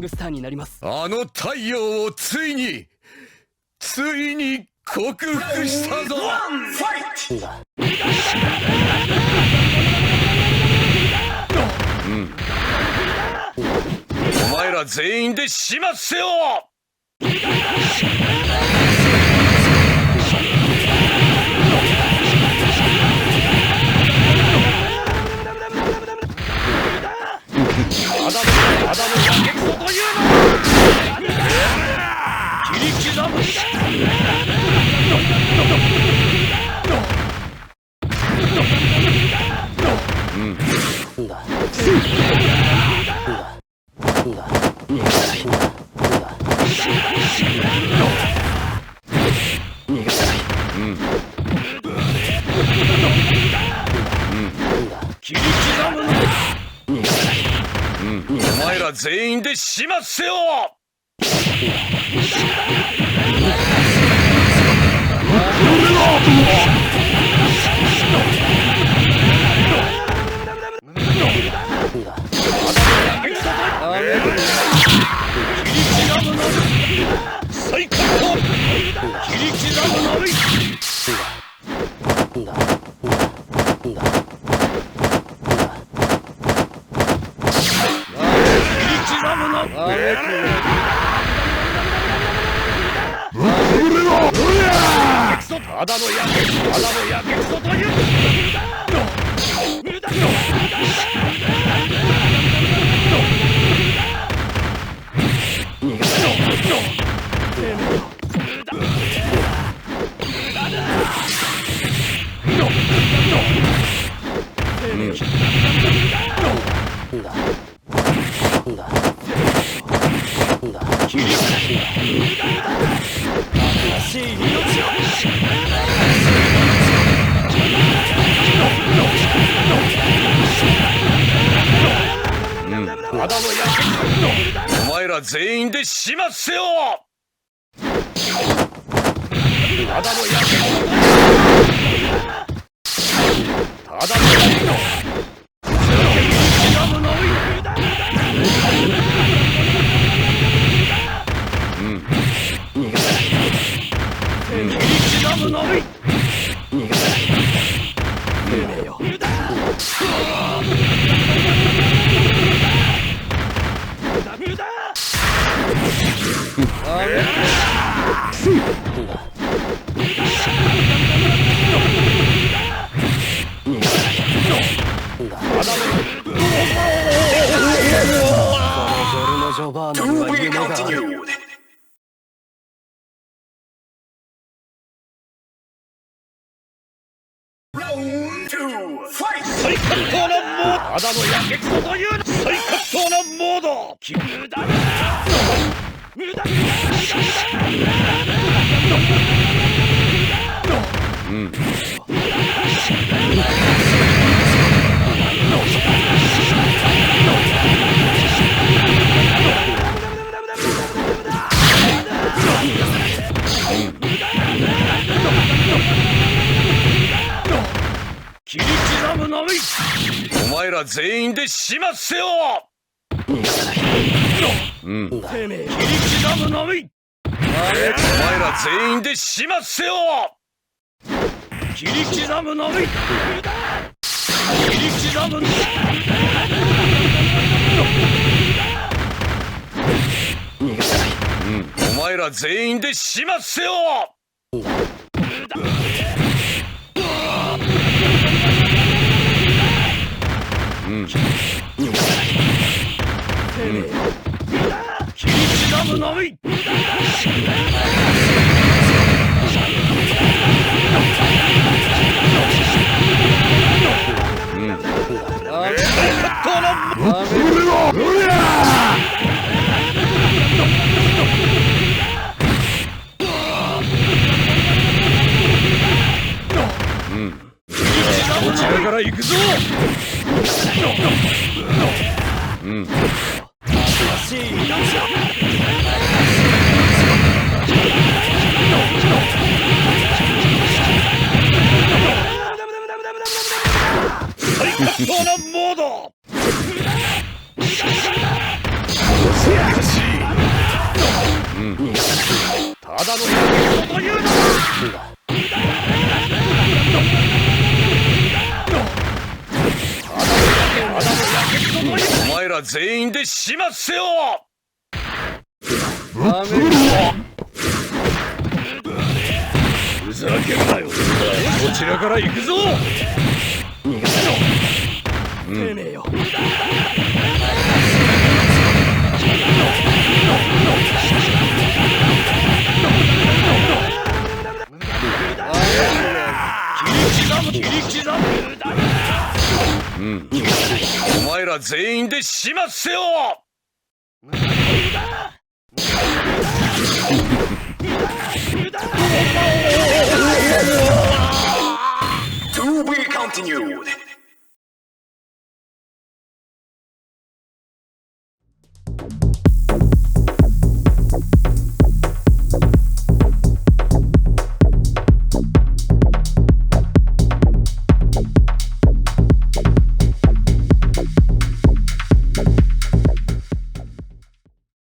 グスターになります。あの太陽をついに克服したぞ。お前ら全員で始末せよ。アダムやけくそというの切り刻む。お前ら全員で始末せよ。ただのやけくそというお前ら全員で始末せよ。ただのやけくモード。無駄だ。無駄だ。切り刻むのみ。お前ら全員で始末せよ。切り刻むのみ。お前ら全員で始末せよ。切り刻むのみ。切り刻むのみ。お前ら全員で始末せよ。切り刻むのみ。こちらから行くぞ。最格闘のモード。だのやけくそというのだ。お前ら全員で始末せよ。ダメだ。ふざけんなよ。こちらから行くぞ。逃がせろ。てめえよ。切り刻む。お前ら全員で始末せよ。To be continued.